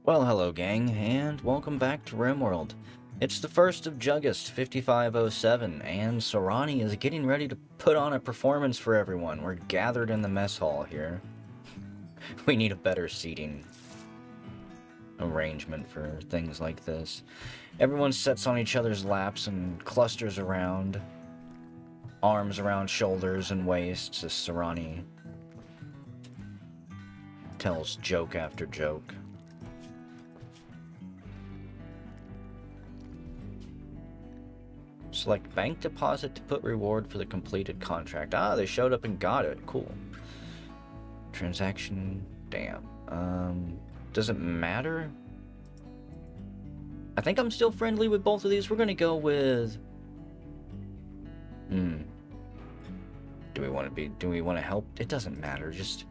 Well, hello gang, and welcome back to Rimworld. It's the 1st of August, 5507, and Sarani is getting ready to put on a performance for everyone. We're gathered in the mess hall here. We need a better seating arrangement for things like this. Everyone sits on each other's laps and clusters around, arms around shoulders and waists as Sarani tells joke after joke. Select bank deposit to put reward for the completed contract. Ah, they showed up and got it. Cool. Transaction. Damn. Does it matter? I think I'm still friendly with both of these. We're gonna go with... Do we want to help? It doesn't matter. Just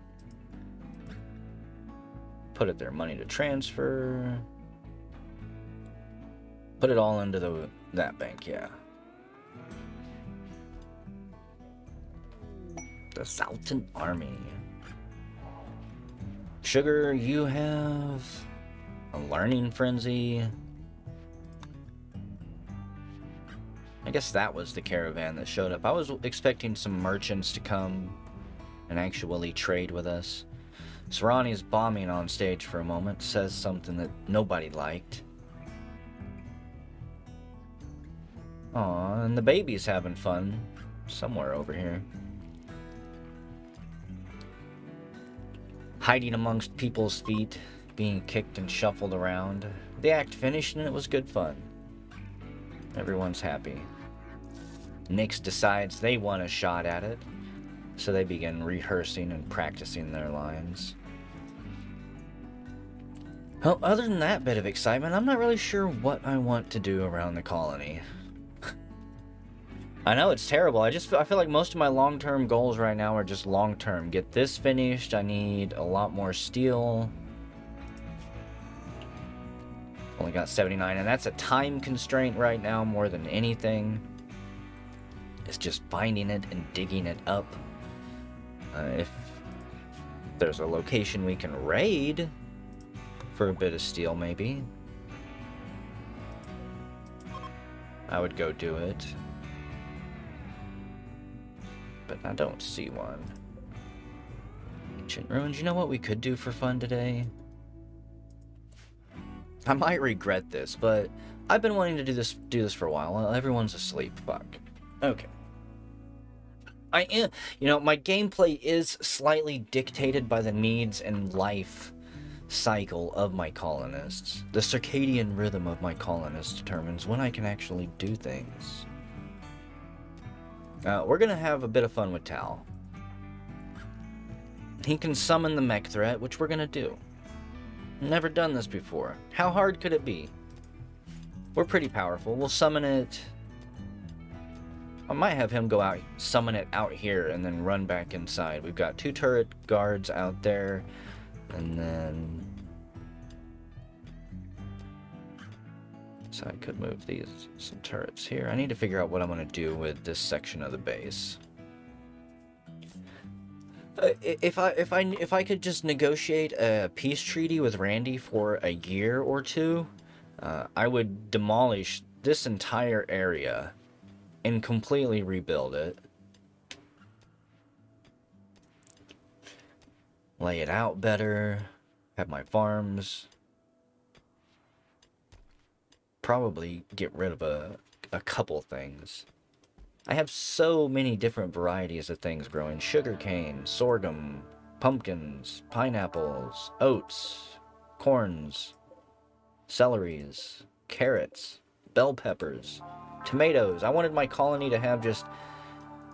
put it there. Money to transfer. Put it all into that bank, yeah. The Sultan Army. Sugar, you have a learning frenzy. I guess that was the caravan that showed up. I was expecting some merchants to come and actually trade with us. Sarani is bombing on stage for a moment, says something that nobody liked. Aw, and the baby's having fun somewhere over here. Hiding amongst people's feet, being kicked and shuffled around. The act finished and it was good fun. Everyone's happy. Nyx decides they want a shot at it, so they begin rehearsing and practicing their lines. Well, other than that bit of excitement, I'm not really sure what I want to do around the colony. I know it's terrible. I feel like most of my long-term goals right now are just long-term. Get this finished. I need a lot more steel. Only got 79, and that's a time constraint right now more than anything. It's just finding it and digging it up. If there's a location we can raid for a bit of steel, maybe I would go do it. But I don't see one. Ancient ruins. You know what we could do for fun today? I might regret this, but I've been wanting to do this for a while. Well, everyone's asleep. Fuck. Okay. I am, my gameplay is slightly dictated by the needs and life cycle of my colonists. The circadian rhythm of my colonists determines when I can actually do things. We're gonna have a bit of fun with Tal. He can summon the mech threat, which we're gonna do. Never done this before. How hard could it be? We're pretty powerful. We'll summon it. I might have him go out, summon it out here, and then run back inside. We've got 2 turret guards out there, and then... So I could move some turrets here. I need to figure out what I'm going to do with this section of the base. If I could just negotiate a peace treaty with Randy for a year or two, I would demolish this entire area and completely rebuild it. Lay it out better. Have my farms. Probably get rid of a couple things. I have so many different varieties of things growing. Sugarcane, sorghum, pumpkins, pineapples, oats, corns, celeries, carrots, bell peppers, tomatoes. I wanted my colony to have just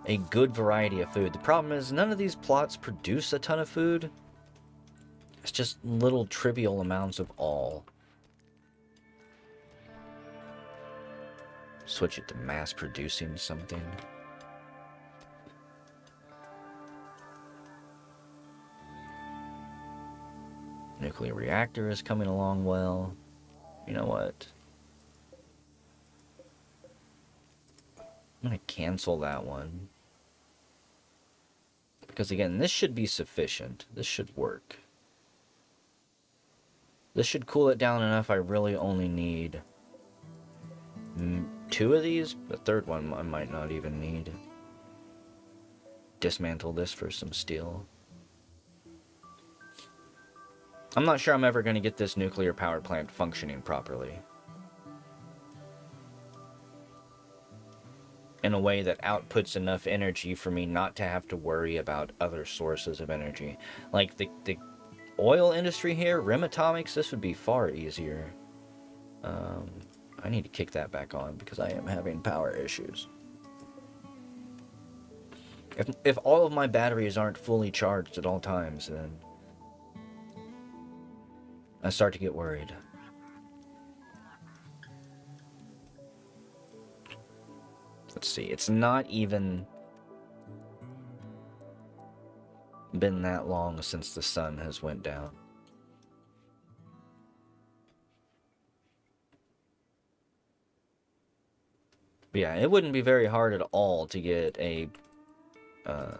a good variety of food. The problem is none of these plots produce a ton of food. It's just little trivial amounts of all. Switch it to mass producing something. Nuclear reactor is coming along well. You know what? I'm gonna cancel that one. Because again, this should be sufficient. This should work. This should cool it down enough. I really only need 2 of these. The third one I might not even need. Dismantle this for some steel. I'm not sure I'm ever going to get this nuclear power plant functioning properly. In a way that outputs enough energy for me not to have to worry about other sources of energy. Like the oil industry here, Rimatomics, this would be far easier. I need to kick that back on because I am having power issues. If all of my batteries aren't fully charged at all times, then I start to get worried. Let's see, it's not even been that long since the sun has went down. But yeah, it wouldn't be very hard at all to get a I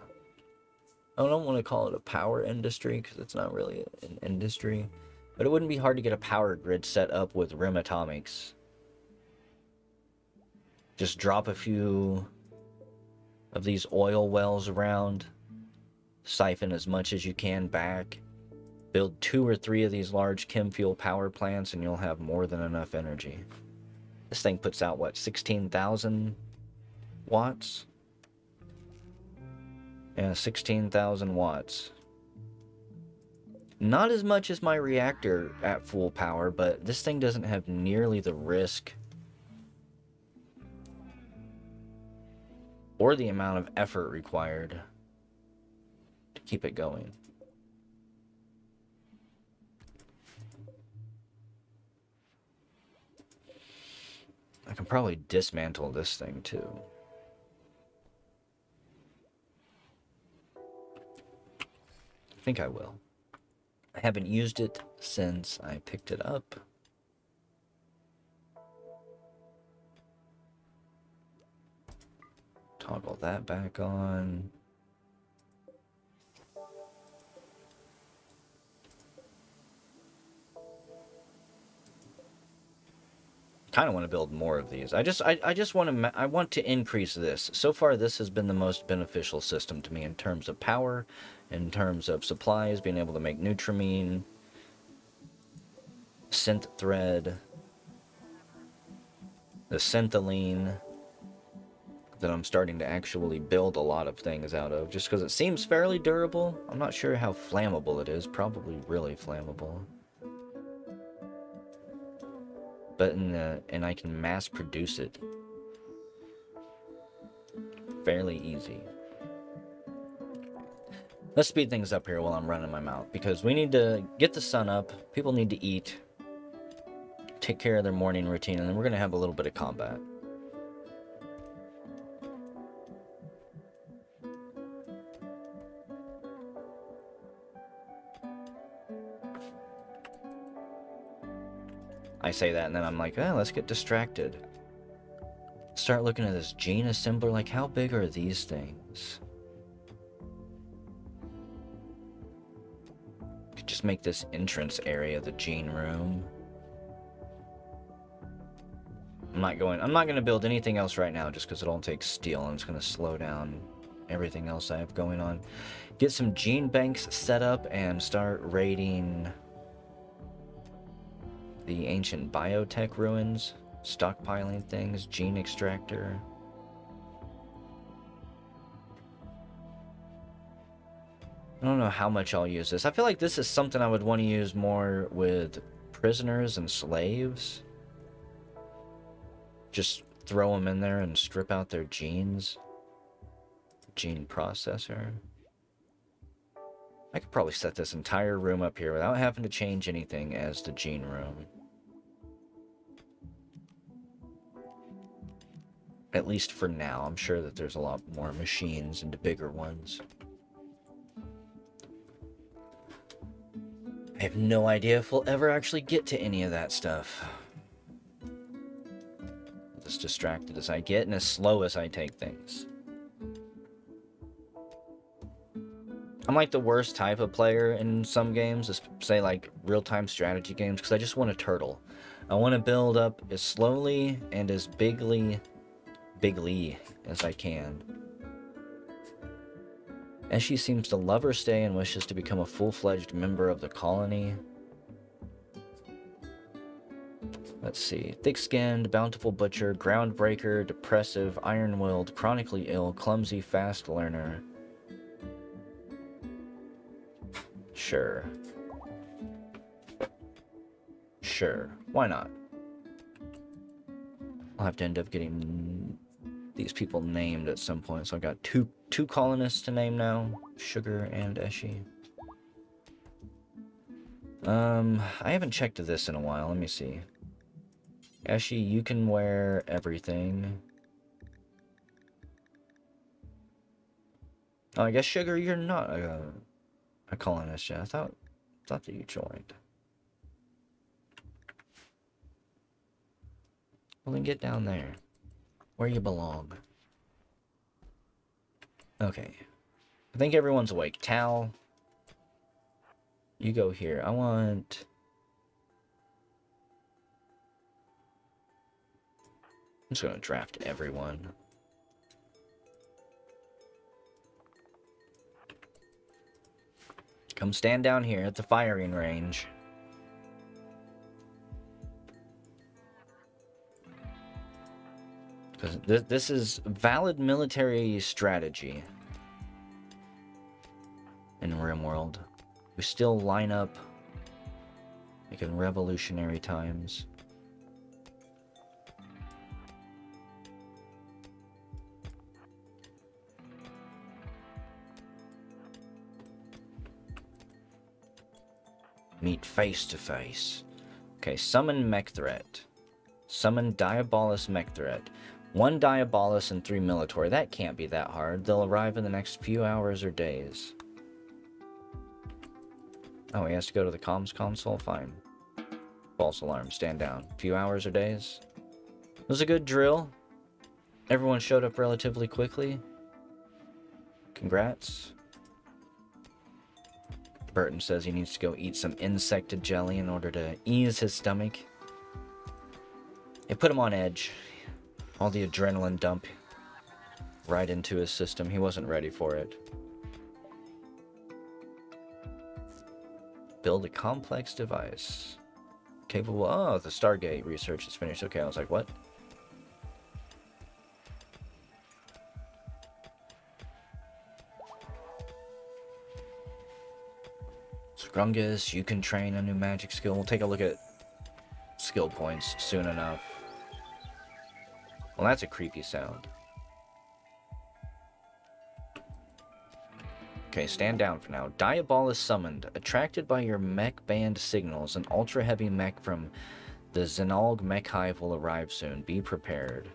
don't want to call it a power industry because it's not really an industry, but it wouldn't be hard to get a power grid set up with Rimatomics. Just drop a few of these oil wells around, siphon as much as you can back, build 2 or 3 of these large chem fuel power plants, and you'll have more than enough energy. This thing puts out, what, 16,000 watts? Yeah, 16,000 watts. Not as much as my reactor at full power, but this thing doesn't have nearly the risk or the amount of effort required to keep it going. I can probably dismantle this thing too. I think I will. I haven't used it since I picked it up. Toggle that back on. Kind of want to build more of these. I just want to increase this. So far, this has been the most beneficial system to me in terms of power, in terms of supplies, being able to make Nutramine, synth thread, the syntholine that I'm starting to actually build a lot of things out of, just because it seems fairly durable. I'm not sure how flammable it is. Probably really flammable. But and I can mass produce it fairly easy. Let's speed things up here while I'm running my mouth, because we need to get the sun up, people need to eat, take care of their morning routine, and then we're going to have a little bit of combat. I say that and then I'm like, oh, let's get distracted. Start looking at this gene assembler, like how big are these things? Could just make this entrance area the gene room. I'm not going to build anything else right now just because it all takes steel and it's going to slow down everything else I have going on. Get some gene banks set up and start raiding the ancient biotech ruins, stockpiling things, gene extractor. I don't know how much I'll use this. I feel like this is something I would want to use more with prisoners and slaves. Just throw them in there and strip out their genes. Gene processor. I could probably set this entire room up here without having to change anything as the gene room. At least for now. I'm sure that there's a lot more machines and bigger ones. I have no idea if we'll ever actually get to any of that stuff. As distracted as I get and as slow as I take things. I'm like the worst type of player in some games, say like real-time strategy games, because I just want a turtle. I want to build up as slowly and as bigly as I can. And she seems to love her stay and wishes to become a full-fledged member of the colony. Let's see. Thick-skinned, bountiful butcher, groundbreaker, depressive, iron-willed, chronically ill, clumsy, fast learner. Sure. Sure. Why not? I'll have to end up getting these people named at some point. So I got two colonists to name now. Sugar and Eshi. I haven't checked this in a while. Let me see. Eshi, you can wear everything. Oh, I guess Sugar, you're not a colonist yet. I thought that you joined. Well, then get down there, where you belong. Okay. I think everyone's awake. Tal, you go here. I'm just gonna draft everyone. Come stand down here at the firing range. Because this is valid military strategy in Rimworld. We still line up like in revolutionary times. Meet face to face. Okay, summon mech threat. Summon Diabolus mech threat. 1 Diabolus and 3 Military. That can't be that hard. They'll arrive in the next few hours or days. Oh, he has to go to the comms console? Fine. False alarm. Stand down. Few hours or days. It was a good drill. Everyone showed up relatively quickly. Congrats. Burton says he needs to go eat some insect jelly in order to ease his stomach. It put him on edge. All the adrenaline dump right into his system. He wasn't ready for it. Build a complex device. Capable... Oh, the Stargate research is finished. Okay, I was like, what? Scrungus, you can train a new magic skill. We'll take a look at skill points soon enough. Well, that's a creepy sound. Okay, stand down for now. Diabolus summoned. Attracted by your mech band signals, an ultra-heavy mech from the Zenalg mech hive will arrive soon. Be prepared.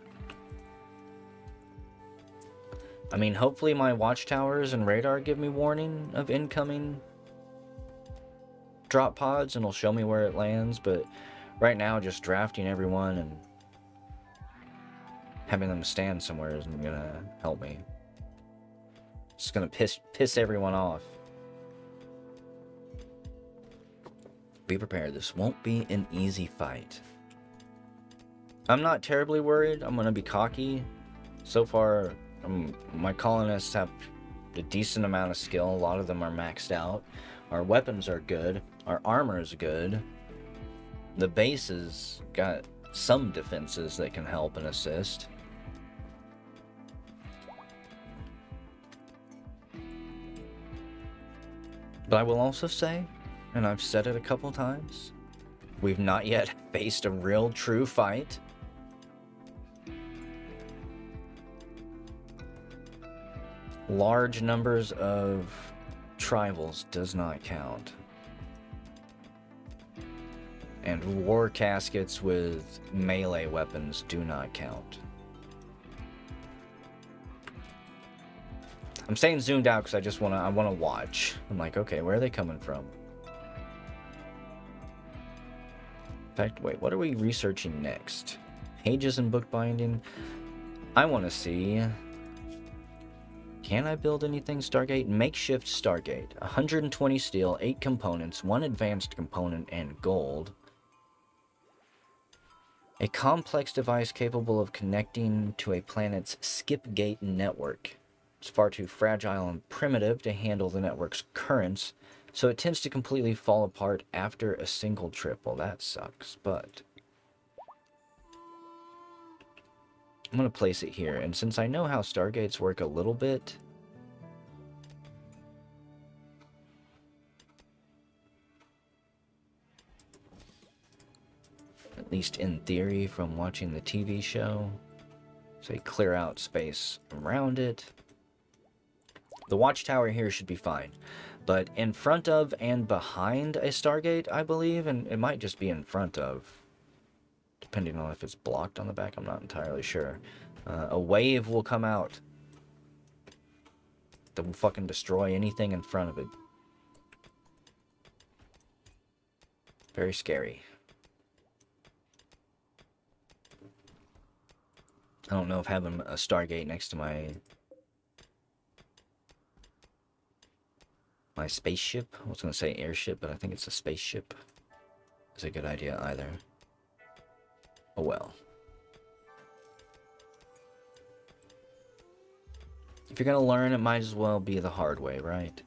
I mean, hopefully my watchtowers and radar give me warning of incoming drop pods and it'll show me where it lands, but right now just drafting everyone and having them stand somewhere isn't gonna help me. It's gonna piss everyone off. Be prepared. This won't be an easy fight. I'm not terribly worried. I'm gonna be cocky. So far, my colonists have a decent amount of skill. A lot of them are maxed out. Our weapons are good. Our armor is good. The base has got some defenses that can help and assist. But I will also say, and I've said it a couple times, we've not yet faced a real true fight. Large numbers of tribals does not count. And war caskets with melee weapons do not count. I'm saying zoomed out because I wanna watch. I'm like, okay, where are they coming from? In fact, wait, what are we researching next? Pages and bookbinding. I want to see. Can I build anything Stargate? Makeshift Stargate. 120 steel, 8 components, 1 advanced component, and gold. A complex device capable of connecting to a planet's skip gate network. It's far too fragile and primitive to handle the network's currents, so it tends to completely fall apart after a single trip. Well, that sucks, but I'm going to place it here, and since I know how Stargates work a little bit, at least in theory from watching the TV show, say clear out space around it. The watchtower here should be fine, but in front of and behind a Stargate, I believe, and it might just be in front of, depending on if it's blocked on the back, I'm not entirely sure. A wave will come out that will fucking destroy anything in front of it. Very scary. I don't know if having a Stargate next to my spaceship, I was going to say airship, but I think it's a spaceship, is a good idea either. Oh well. If you're going to learn, it might as well be the hard way, right?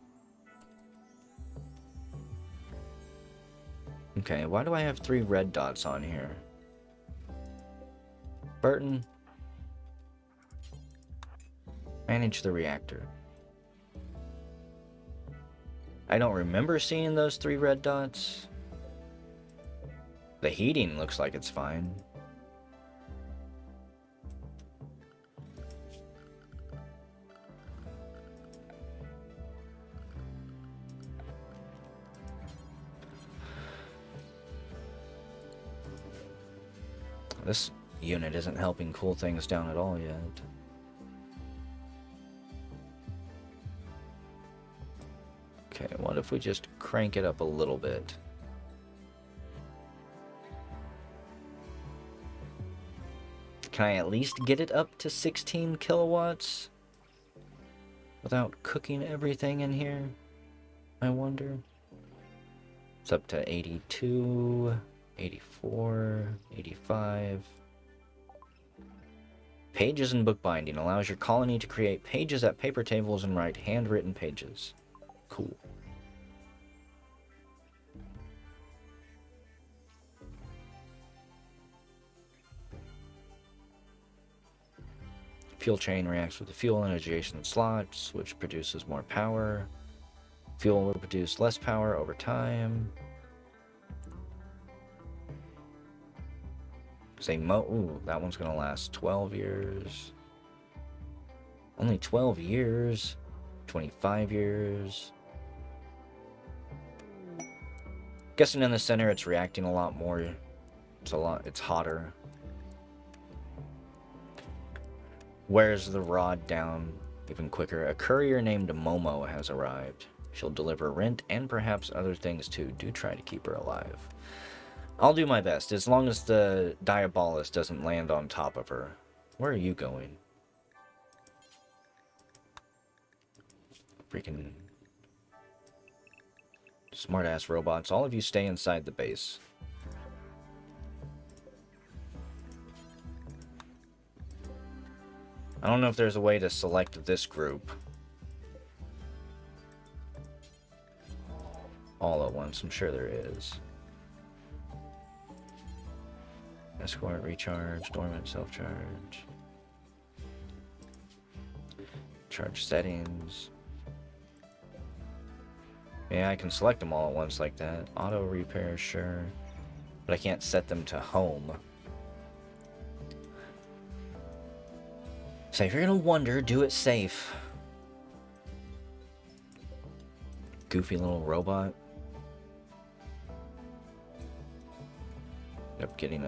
Okay, why do I have 3 red dots on here? Burton, manage the reactor. I don't remember seeing those 3 red dots. The heating looks like it's fine. This unit isn't helping cool things down at all yet. Okay, what if we just crank it up a little bit? Can I at least get it up to 16 kilowatts? Without cooking everything in here? I wonder. It's up to 82, 84, 85. Pages and bookbinding allows your colony to create pages at paper tables and write handwritten pages. Cool. Fuel chain reacts with the fuel in adjacent slots, which produces more power. Fuel will produce less power over time. Say ooh, that one's gonna last 12 years. Only 12 years. 25 years. Guessing in the center it's reacting a lot more. It's hotter. Wears the rod down even quicker. A courier named Momo has arrived. She'll deliver rent and perhaps other things too. Do try to keep her alive. I'll do my best, as long as the Diabolus doesn't land on top of her. Where are you going? Freaking smart-ass robots. All of you stay inside the base. I don't know if there's a way to select this group all at once. I'm sure there is. Escort, recharge, dormant, self-charge. Charge settings. Yeah, I can select them all at once like that. Auto repair, sure. But I can't set them to home. So if you're gonna wonder, do it safe. Goofy little robot. End up getting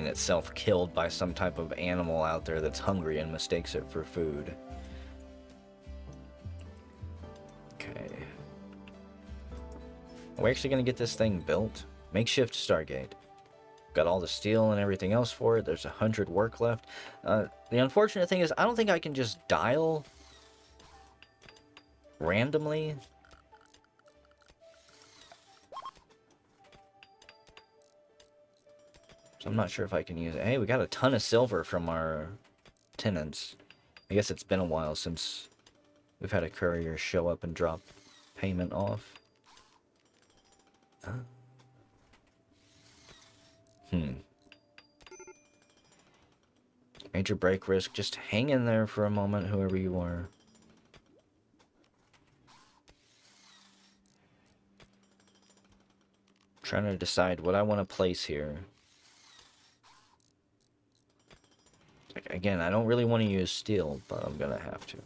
itself killed by some type of animal out there that's hungry and mistakes it for food. Okay. Are we actually gonna get this thing built? Makeshift Stargate. Got all the steel and everything else for it. There's 100 work left. The unfortunate thing is I don't think I can just dial randomly. So I'm not sure if I can use it. Hey, we got a ton of silver from our tenants. I guess it's been a while since we've had a courier show up and drop payment off. Major break risk. Just hang in there for a moment, whoever you are. Trying to decide what I want to place here. Again, I don't really want to use steel, but I'm gonna have to.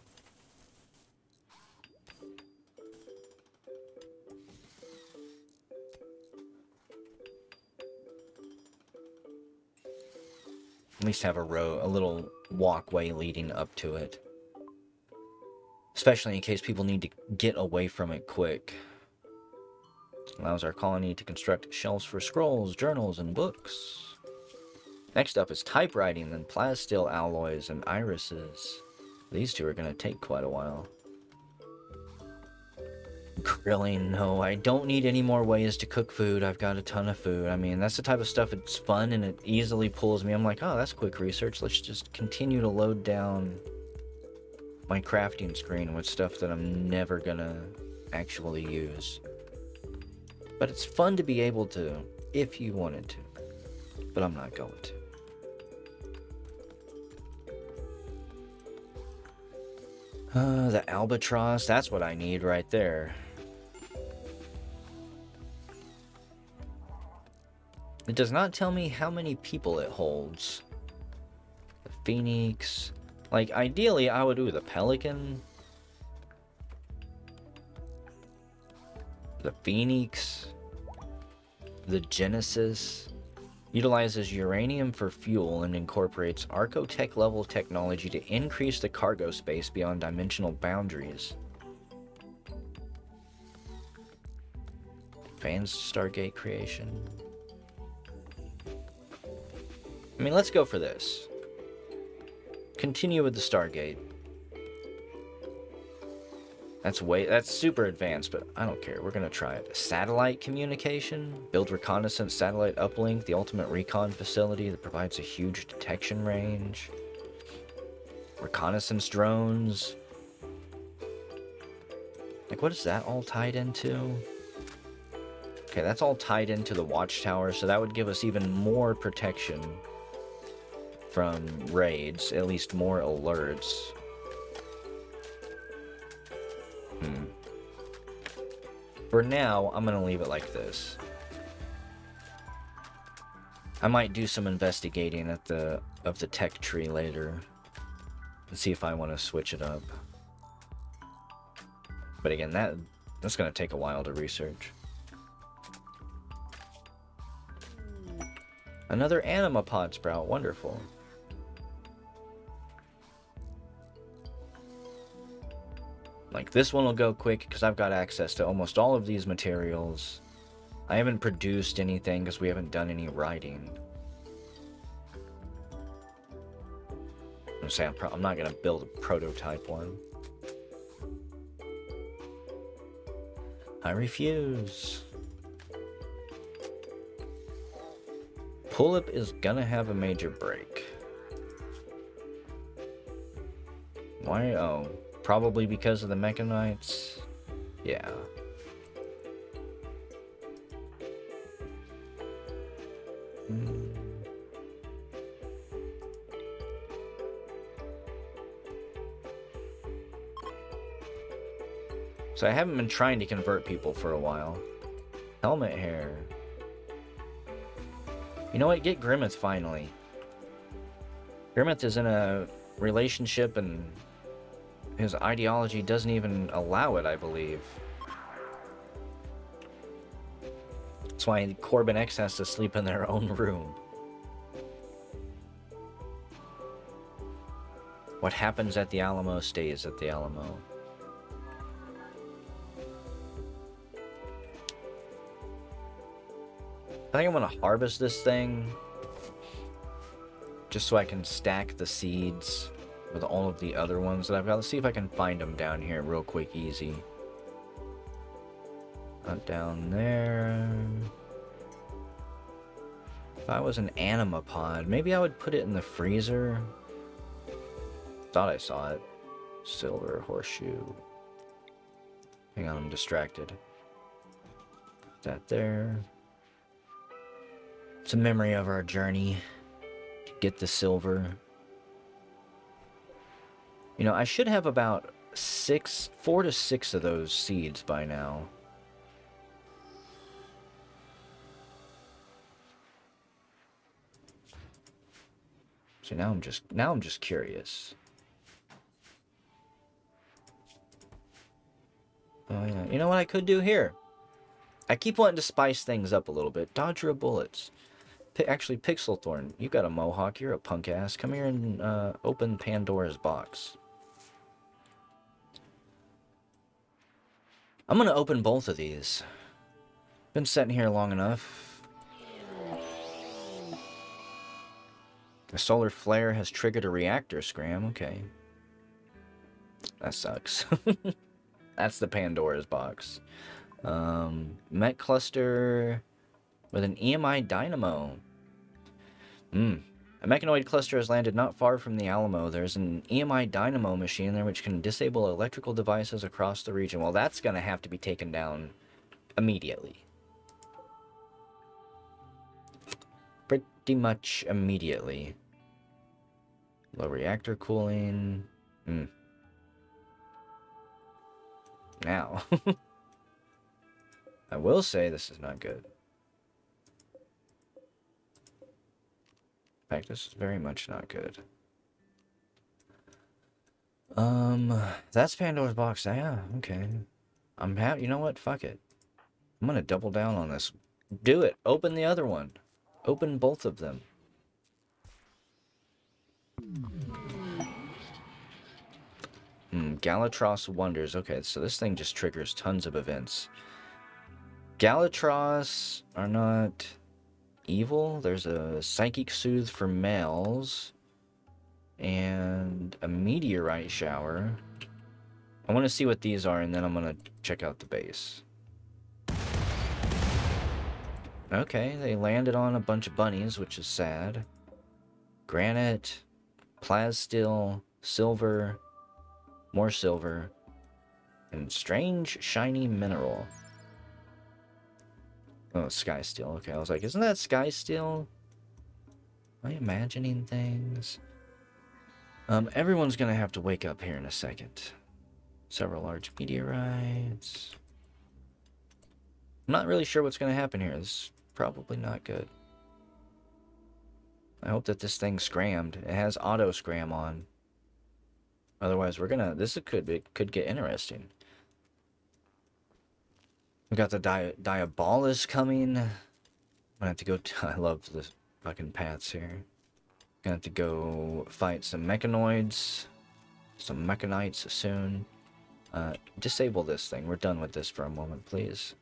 At least have a little walkway leading up to it. Especially in case people need to get away from it quick. Allows our colony to construct shelves for scrolls, journals, and books. Next up is typewriting, then plasteel alloys and irises. These two are going to take quite a while. Grilling, no, I don't need any more ways to cook food. I've got a ton of food. I mean, that's the type of stuff that's fun and it easily pulls me. I'm like, oh, that's quick research. Let's just continue to load down my crafting screen with stuff that I'm never going to actually use. But it's fun to be able to, if you wanted to. But I'm not going to. The albatross, that's what I need right there. It does not tell me how many people it holds. The phoenix. Like, ideally, I would do the pelican. The phoenix. The genesis. Utilizes uranium for fuel and incorporates Archotech level technology to increase the cargo space beyond dimensional boundaries. Advanced Stargate creation. I mean, let's go for this. Continue with the Stargate. That's super advanced, but I don't care. We're gonna try it. Satellite communication. Build reconnaissance satellite uplink. The ultimate recon facility that provides a huge detection range. Reconnaissance drones. Like, what is that all tied into? Okay, that's all tied into the watchtower, so that would give us even more protection from raids, at least more alerts. For now, I'm gonna leave it like this. I might do some investigating of the tech tree later and see if I want to switch it up. But again, that's gonna take a while to research. Another anima pod sprout, wonderful. Like, this one will go quick because I've got access to almost all of these materials. I haven't produced anything because we haven't done any writing. I'm not going to build a prototype one. I refuse. Pull-up is gonna have a major break. Why? Oh. Probably because of the mechanites. Yeah. So I haven't been trying to convert people for a while. Helmet hair. You know what? Get Grimmeth finally. Grimmeth is in a relationship and his ideology doesn't even allow it, I believe. That's why Corbin X has to sleep in their own room. What happens at the Alamo stays at the Alamo. I think I'm gonna harvest this thing just so I can stack the seeds with all of the other ones that I've got. Let's see if I can find them down here real quick, easy. Not down there. If I was an anima pod, maybe I would put it in the freezer. Thought I saw it. Silver horseshoe. Hang on, I'm distracted. Put that there. It's a memory of our journey. Get the silver. You know, I should have about 4 to 6 of those seeds by now. So now I'm just curious. Oh yeah, you know what I could do here? I keep wanting to spice things up a little bit. Dodge your bullets. Actually, Pixelthorn, you got a mohawk. You're a punk ass. Come here and open Pandora's box. I'm gonna open both of these. Been sitting here long enough. The solar flare has triggered a reactor scram. Okay. That sucks. That's the Pandora's box. Met cluster with an EMI dynamo. A mechanoid cluster has landed not far from the Alamo. There's an EMI dynamo machine there which can disable electrical devices across the region. Well, that's going to have to be taken down immediately. Pretty much immediately. Low reactor cooling. Now. I will say this is not good. In fact, this is very much not good. That's Pandora's box. Yeah, okay. I'm happy. You know what? Fuck it. I'm gonna double down on this. Do it. Open the other one. Open both of them. Galatros Wonders. Okay, so this thing just triggers tons of events. Galatros are not evil. There's a psychic soothe for males and a meteorite shower. I want to see what these are, and then I'm gonna check out the base. Okay, they landed on a bunch of bunnies, which is sad. Granite, plasteel, silver, more silver, and strange shiny mineral. Oh, sky steel. Okay, I was like, isn't that sky steel? Am I imagining things? Everyone's gonna have to wake up here in a second. Several large meteorites. I'm not really sure what's gonna happen here. This is probably not good. I hope that this thing's scrammed. It has auto scram on. Otherwise, we're gonna. This could get interesting. We got the Diabolus coming. I'm gonna have to go. I love the fucking paths here. Gonna have to go fight some mechanoids, some mechanites soon. Disable this thing. We're done with this for a moment, please.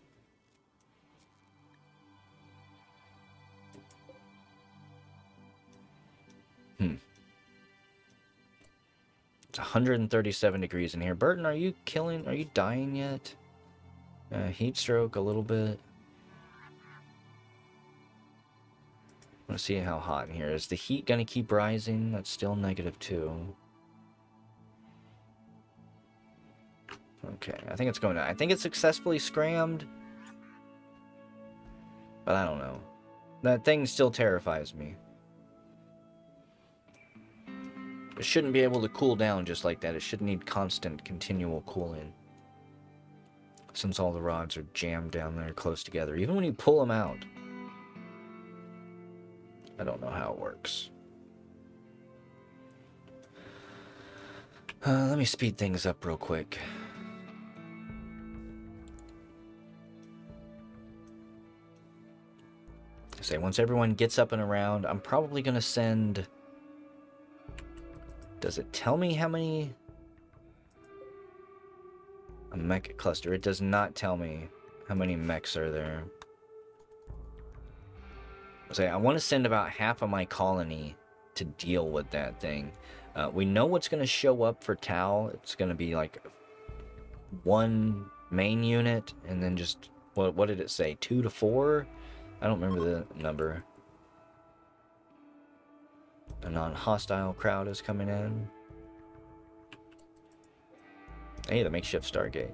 It's 137 degrees in here. Burton, are you dying yet? Heat stroke a little bit. I want to see how hot in here. Is the heat going to keep rising? That's still -2. Okay, I think it's going to... I think it's successfully scrammed. But I don't know. That thing still terrifies me. It shouldn't be able to cool down just like that. It should need constant, continual cooling. Since all the rods are jammed down there close together. Even when you pull them out. I don't know how it works. Let me speed things up real quick. Say, once everyone gets up and around, I'm probably going to send... Does it tell me how many... A mech cluster. It does not tell me how many mechs are there. Say, I want to send about half of my colony to deal with that thing. We know what's going to show up for Tau. It's going to be like one main unit, and then just, what did it say, 2 to 4? I don't remember the number. A non-hostile crowd is coming in. Hey, the makeshift Stargate.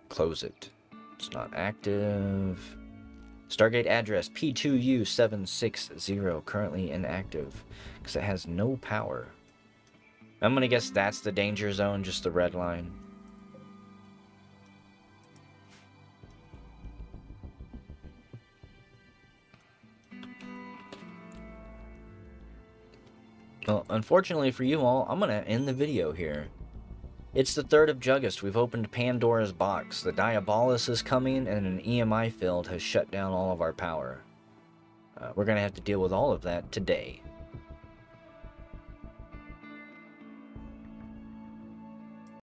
Close it. It's not active. Stargate address P2U760, currently inactive, because it has no power. I'm gonna guess that's the danger zone, just the red line. Well, unfortunately for you all, I'm gonna end the video here. It's the 3rd of August. We've opened Pandora's box. The Diabolus is coming, and an EMI field has shut down all of our power. We're gonna have to deal with all of that today.